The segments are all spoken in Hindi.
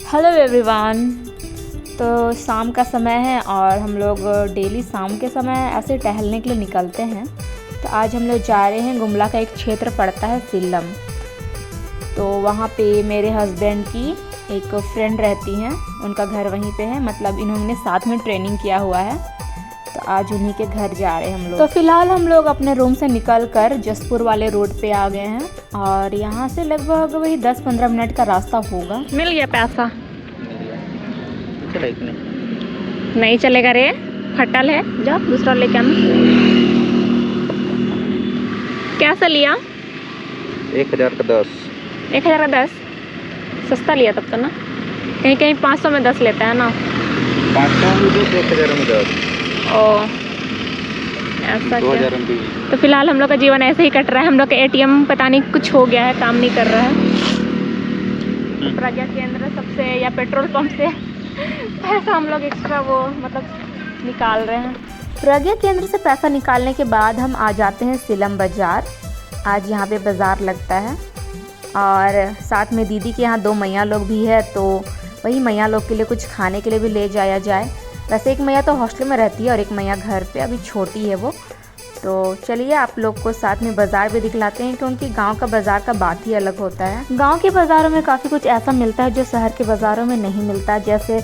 Hello everyone. तो शाम का समय है और हम लोग डेली शाम के समय ऐसे टहलने के लिए निकलते हैं। तो आज हम लोग जा रहे हैं, गुमला का एक क्षेत्र पड़ता है सिल्लम। तो वहाँ पे मेरे हस्बैंड की एक फ्रेंड रहती हैं, उनका घर वहीं पे है, मतलब इन्होंने साथ में ट्रेनिंग किया हुआ है। तो आज उन्हीं के घर जा रहे हैं हम लोग। तो फिलहाल हम लोग अपने रूम से निकल कर जसपुर वाले रोड पे आ गए हैं और यहाँ से लगभग वही 10-15 मिनट का रास्ता होगा। मिल गया पैसा? नहीं चलेगा रे, फटल है। जाओ दूसरा लेके आना। कैसा लिया? 1000 का 10। 1000 का 10 सस्ता लिया तब तो ना। कहीं कहीं 500 में 10 लेता है ना। 500 में 10, 1000 में 10। ओ ऐसा क्या? तो फिलहाल हम लोग का जीवन ऐसे ही कट रहा है। हम लोग का ATM पता नहीं कुछ हो गया है, काम नहीं कर रहा है। तो प्रज्ञा केंद्र सबसे या पेट्रोल पंप से पैसा हम लोग एक्स्ट्रा वो मतलब निकाल रहे हैं। प्रज्ञा केंद्र से पैसा निकालने के बाद हम आ जाते हैं सिलम बाज़ार। आज यहाँ पे बाज़ार लगता है और साथ में दीदी के यहाँ 2 मैया लोग भी है, तो वही मैया लोग के लिए कुछ खाने के लिए भी ले जाया जाए। वैसे एक मैया तो हॉस्टल में रहती है और एक मैया घर पे, अभी छोटी है वो। तो चलिए आप लोग को साथ में बाज़ार भी दिखलाते हैं, क्योंकि गांव का बाज़ार का बात ही अलग होता है। गांव के बाज़ारों में काफ़ी कुछ ऐसा मिलता है जो शहर के बाज़ारों में नहीं मिलता, जैसे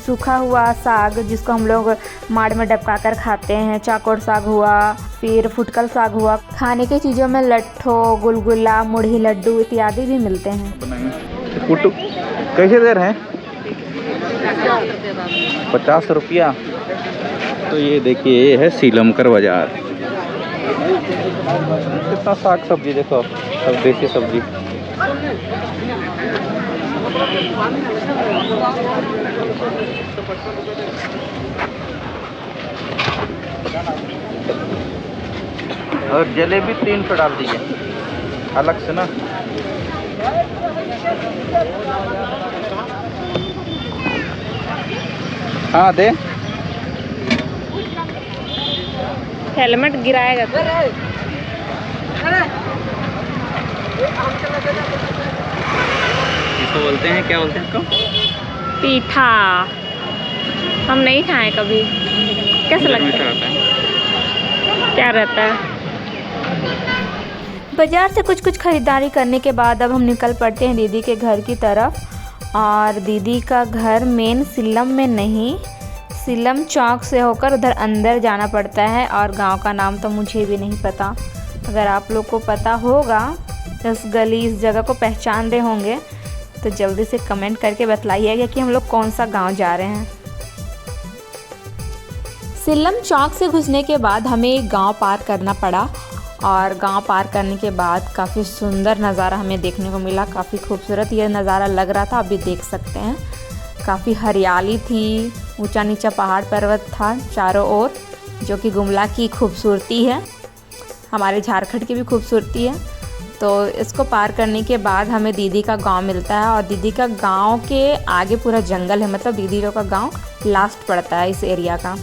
सूखा हुआ साग जिसको हम लोग माड़ में डबका कर खाते हैं, चाकोर साग हुआ, फिर फुटकल साग हुआ। खाने की चीज़ों में लट्ठो, गुलगुला, मुढ़ी, लड्डू इत्यादि भी मिलते हैं। कैसे दे रहे हैं? 50 रुपया। तो ये देखिए, ये है सीलमकर बाजार। कितना साग सब्जी देखो, सब देसी सब्जी। और जलेबी 3 पे डाल दीजिए अलग से ना। हाँ दे। हेलमेट गिराएगा तो। इसको बोलते हैं, क्या बोलते हैं इसको? पीठा। हम नहीं खाए कभी। कैसा लगता है? क्या रहता है? बाजार से कुछ खरीदारी करने के बाद अब हम निकल पड़ते हैं दीदी के घर की तरफ। और दीदी का घर मेन सिल्लम में नहीं, सिल्लम चौक से होकर उधर अंदर जाना पड़ता है। और गांव का नाम तो मुझे भी नहीं पता। अगर आप लोग को पता होगा, इस गली इस जगह को पहचान रहे होंगे, तो जल्दी से कमेंट करके बतलाइएगा कि हम लोग कौन सा गांव जा रहे हैं। सिल्लम चौक से घुसने के बाद हमें एक गाँव पार करना पड़ा और गांव पार करने के बाद काफ़ी सुंदर नज़ारा हमें देखने को मिला। काफ़ी खूबसूरत ये नज़ारा लग रहा था, अभी देख सकते हैं। काफ़ी हरियाली थी, ऊंचा नीचा पहाड़ पर्वत था चारों ओर, जो कि गुमला की खूबसूरती है, हमारे झारखंड की भी खूबसूरती है। तो इसको पार करने के बाद हमें दीदी का गांव मिलता है और दीदी का गांव के आगे पूरा जंगल है, मतलब दीदी लोग का गांव लास्ट पड़ता है इस एरिया का।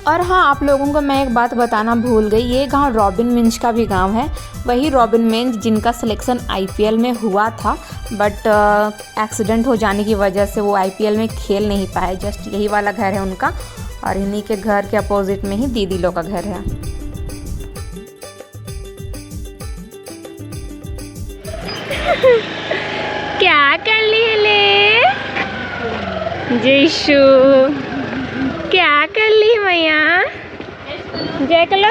और हाँ, आप लोगों को मैं एक बात बताना भूल गई, ये गांव रॉबिन मिंज का भी गांव है। वही रॉबिन मिंज जिनका सिलेक्शन IPL में हुआ था, बट एक्सीडेंट हो जाने की वजह से वो IPL में खेल नहीं पाए। जस्ट यही वाला घर है उनका और इन्हीं के घर के अपोजिट में ही दीदी लोग का घर है। क्या कर ली है ले जीशु? क्या कर ली मैया? जय कलो,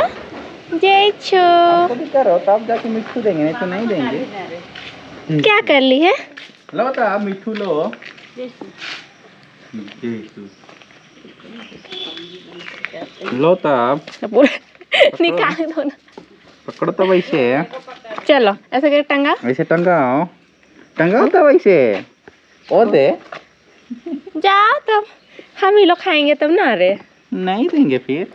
जय छो। आपको भी करो, तब जाके मिट्ठू देंगे, नहीं तो नहीं देंगे। क्या कर ली है? लो तो आप मिट्ठू लो। लो तो आप निकाल दो ना। पकड़ो तो वैसे। चलो ऐसे करके टंगा, वैसे टंगाओ, टंगाओ तो वैसे। और दे। जाओ तब, हम ही लोग खाएंगे तब ना। रे नहीं देंगे फिर।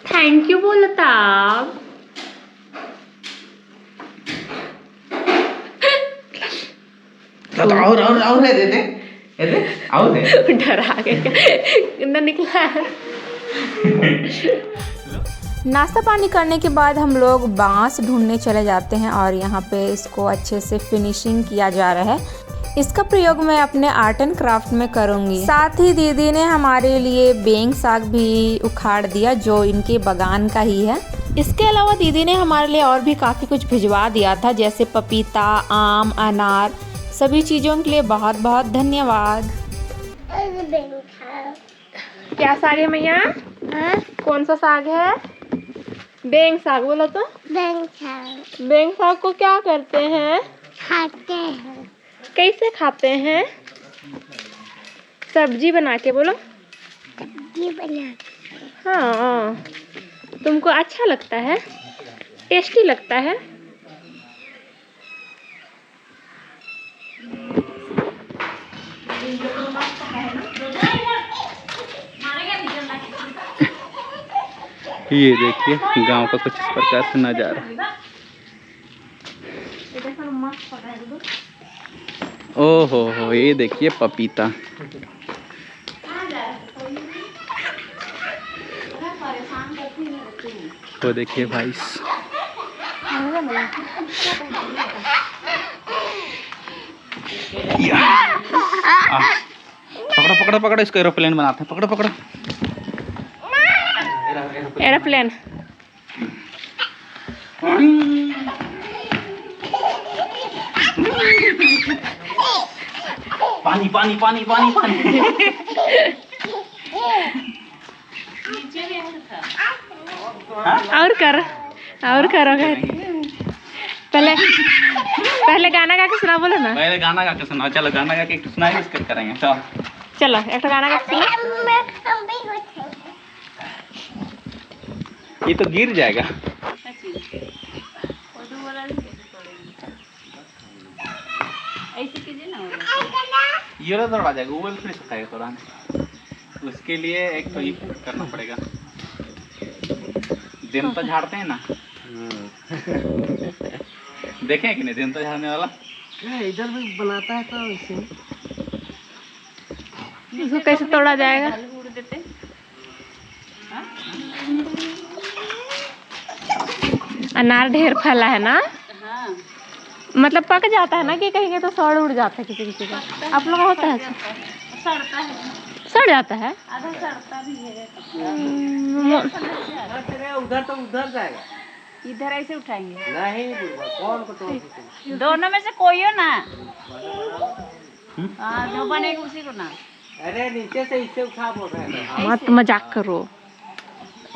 थैंक यू बोलो तब। और है, दे दे। डरा के अंदर निकला है। नाश्ता पानी करने के बाद हम लोग बांस ढूंढने चले जाते हैं और यहाँ पे इसको अच्छे से फिनिशिंग किया जा रहा है। इसका प्रयोग मैं अपने आर्ट एंड क्राफ्ट में करूँगी। साथ ही दीदी ने हमारे लिए बेंग साग भी उखाड़ दिया जो इनके बागान का ही है। इसके अलावा दीदी ने हमारे लिए और भी काफ़ी कुछ भिजवा दिया था, जैसे पपीता, आम, अनार। सभी चीज़ों के लिए बहुत बहुत धन्यवाद। क्या साग है मैया? कौन सा साग है? बेंग साग बोलो तो। बेंग साग को क्या करते हैं? खाते हैं। कैसे खाते हैं? सब्जी बना के बोलो। सब्जी बना के। हाँ, तुमको अच्छा लगता है? टेस्टी लगता है? ये देखिए गांव का कुछ इस प्रकार से नजारा। ओहो हो, ये देखिए पपीता। वो देखिए भाई, पकड़ो पकड़ो पकड़ो, इसको एरोप्लेन बनाते हैं। पकड़ो पकड़ो एरोप्लेन। पानी पानी पानी पानी पानी। और करो पहले गाना गा के सुना बोलो ना। पहले गाना गा के सुनाओ। चलो गाना गा के सुना ही करेंगे। चलो एक गाना गा के सुना। ये तो गिर जाएगा। ये तो दौड़ा जाएगा, वो फिर सिखाएगा दौड़ाने। उसके लिए एक तो ये करना पड़ेगा। दिन तो झाड़ते हैं ना। देखें कि नहीं दिन तो झाड़ने वाला? इधर भी बनाता है तो इसे इसको कैसे तोड़ा जाएगा? अनार ढेर फला है ना। हाँ। मतलब पक जाता है ना कि कहेंगे तो सड़ उड़ जाता है किसी किसी का। आप लोग होता है? सड़ता है, सड़ जाता है। आधा सड़ता भी है। उधर तो उधर जाएगा। इधर ऐसे उठाएंगे नहीं कौन को तोड़ दोनों में से कोई हो ना। हाँ, जो बनेगा उसी को ना। अरे नीचे से इससे उठा बोल रहे हैं। मत मजाक करो।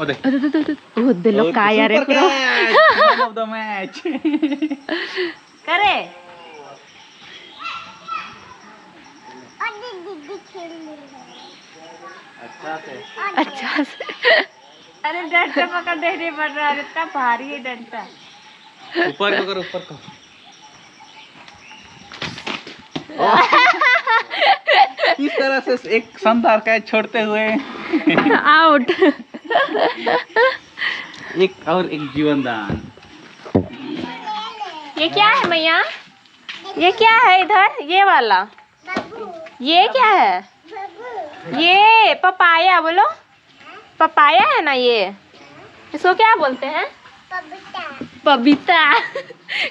ओ दिलो का यार प्रो ऑफ द मैच करे। अच्छा से। अरे डंडा पकड़ नहीं पड़ रहा है, इतना भारी है डंडा। ऊपर को करो, ऊपर को। इस तरह से एक शानदार कैच छोड़ते हुए आउट। एक और एक जीवन दान। ये क्या है मैया? ये क्या है इधर? ये वाला ये क्या है? ये पपाया बोलो। पपाया है ना ये? इसको क्या बोलते हैं? पपीता।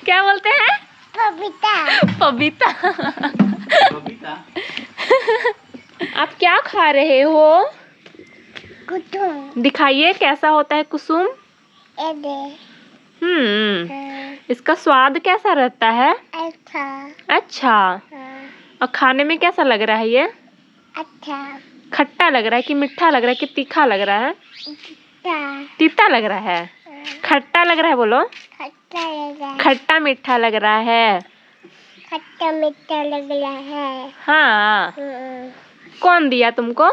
क्या बोलते हैं? पपीता। पपीता। आप क्या खा रहे हो? दिखाइए कैसा होता है कुसुम। इसका स्वाद कैसा रहता है? अच्छा। और खाने में कैसा लग रहा है ये? अच्छा। खट्टा लग रहा है कि मीठा लग रहा है कि तीखा लग रहा है? तीता लग रहा है। खट्टा लग रहा है बोलो। खट्टा मीठा लग रहा है। खट्टा मीठा लग रहा है। हाँ। कौन दिया तुमको?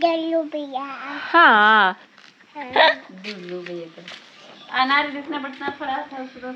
डल्लू भैया। हाँ। अनार जितना बटना पड़ा था उसको